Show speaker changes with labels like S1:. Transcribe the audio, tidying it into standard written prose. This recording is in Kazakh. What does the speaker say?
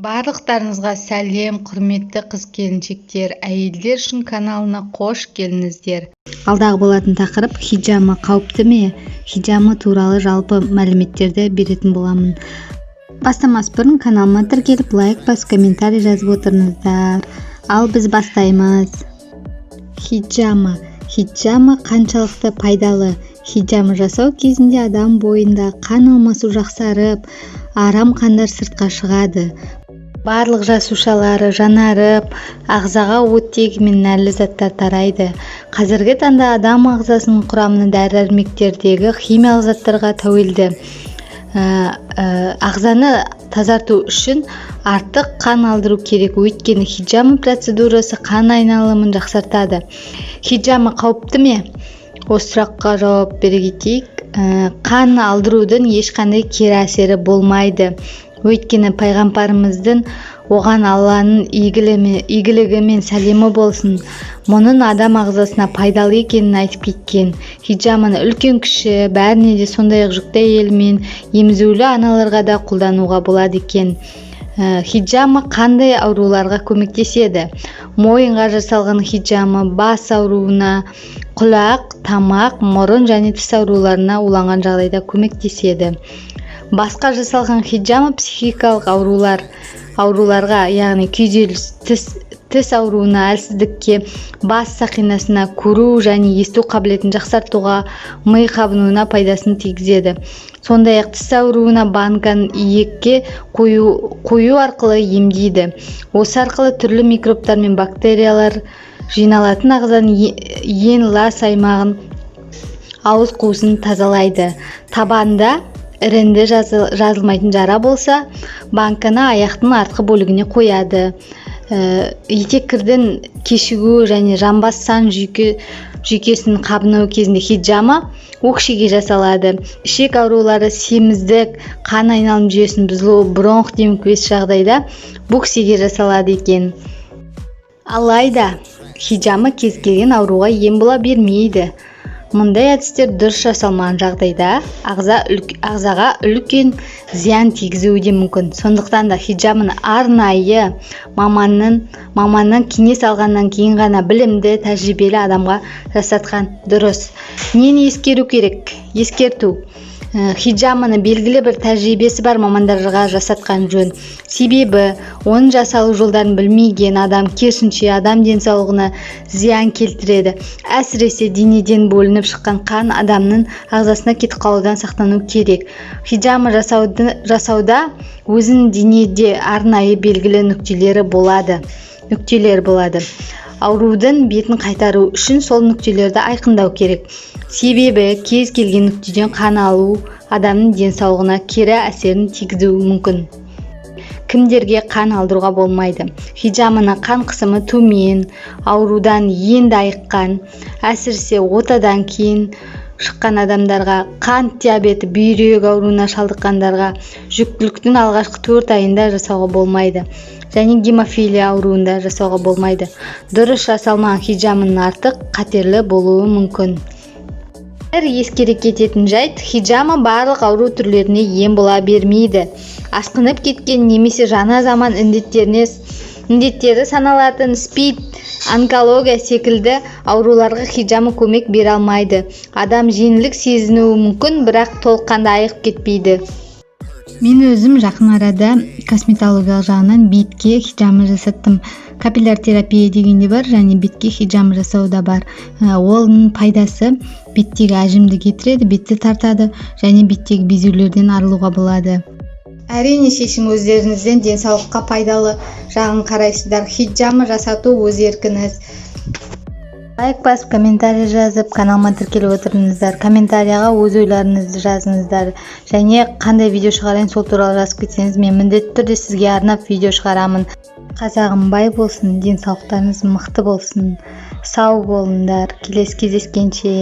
S1: Барлықтарыңызға сәлем, құрметті қыз-келіншектер, әйелдер үшін каналына қош келдіңіздер. Алдағы болатын тақырып хиджама қауіпті ме? Хиджама туралы жалпы мәліметтерді беретін боламын. Бастамас бұрын каналыма тіркеліп, лайк басып, комментарий жазып отырыңыздар. Ал біз бастаймыз. Хиджама қаншалықты пайдалы? Хиджама жасау кезінде адам бойында қан алмасу жақсарып, арам қандар сыртқа шығады. Барлық жасушалары жанарып, ағзаға оттегі мен нәрлі заттар тарайды. Қазіргі таңда адам ағзасының құрамына дәрі-дәрмектердегі химиялық заттарға тәуелді. Ағзаны тазарту үшін артық қан алдыру керек, өйткені хиджама процедурасы қан айналымын жақсартады. Хиджама қауіпті ме? Осы сұраққа жауап бере кетейік. Қан алдырудың ешқандай кері әсері болмайды. Өйткені пайғамбарымыздың оған Алланың игілігі мен сәлемі болсын, мұның адам ағзасына пайдалы екенін айтып кеткен. Хиджаманы үлкен-кіші бәріне де, сондай-ақ жүкті әйел мен емізулі аналарға да қолдануға болады екен. Хиджама қандай ауруларға көмектеседі? Мойынға жасалған хиджама бас ауруына, құлақ, тамақ, мұрын және тіс ауруларына уланған жағдайда көмектеседі. Басқа жасалған хиджама психикалық ауруларға, яғни күйзеліс, тіс ауруына, әлсіздікке, бас сақинасына, көру және есту қабілетін жақсартуға, ми қабынуына пайдасын тигізеді. Сондай-ақ тіс ауруына банканы иекке қою арқылы емдейді. Осы арқылы түрлі микробтар мен бактериялар жиналатын ағзаның ең лас аймағын, ауыз қуысын тазалайды. Табанда іріңді жазылмайтын жара болса, банканы аяқтың артқы бөлігіне қояды. Етеккірдің кешігу және жамбас сан жүйкесінің қабынуы кезінде хиджама өкшеге жасалады. Ішек аурулары, семіздік, қан айналым жүйесінің бұзылуы, бронх демікпес жағдайда бөксеге жасалады екен. Алайда хиджама кез келген ауруға ем бола бермейді. Мұндай әдістер дұрыс жасалмаған жағдайда ағзаға үлкен зиян тигізуі де мүмкін. Сондықтан да хиджаманы арнайы маманнан кеңес алғаннан кейін ғана білімді, тәжірибелі адамға жасатқан дұрыс. Нені ескеру керек? Ескерту. Хиджаманы белгілі бір тәжірибесі бар мамандарға жасатқан жөн. Себебі, оның жасалу жолдарын білмеген адам керісінше адам денсаулығына зиян келтіреді. Әсіресе денеден бөлініп шыққан қан адамның ағзасына кетіп қалудан сақтану керек. Хиджама жасауда өзінің денеде арнайы белгілі нүктелер болады. Аурудың бетін қайтару үшін сол нүктелерді айқындау керек. Себебі кез келген нүктеден қан алу адамның денсаулығына кері әсерін тигізуі мүмкін. Кімдерге қан алдыруға болмайды? Хиджаманы қан қысымы төмен, аурудан енді айыққан, әсіресе отадан кейін шыққан адамдарға, қант диабеті, бүйрек ауруына шалдыққандарға, жүктіліктің алғашқы 4 айында жасауға болмайды. Және гемофилия ауруында жасауға болмайды. Дұрыс жасалмаған хиджаманың артық қатерлі болуы мүмкін. Ескере кететін жайт, хиджама барлық ауру түрлеріне ем бола бермейді. Асқынып кеткен немесе жаңа заман індеттері саналатын СПИД, онкология секілді ауруларға хиджама көмек бере алмайды. Адам жеңілдік сезінуі мүмкін, бірақ толыққанды айығып кетпейді. Мен өзім жақын арада косметологиялық жағынан бетке хиджама жасаттым. Капилляр терапия дегенде бар, және бетке хиджама жасау да бар. Оның пайдасы беттегі әжімді кетіреді, бетті тартады және беттегі безеулерден арылуға болады. Әрине шешім өздеріңізден, денсаулыққа пайдалы жағын қарайсыздар. Хиджама жасату өз еркіңіз. Лайк басып, комментарий жазып, каналыма тіркеліп отырыңыздар. Комментарияға өз ойларыңызды жазыңыздар. Және қандай видео шығарайын, сол туралы жазып кетсеңіз, мен міндетті түрде сізге арнап видео шығарамын. Қазағым бай болсын, денсаулықтарыңыз мықты болсын. Сау болыңдар. Келесі кездескенше.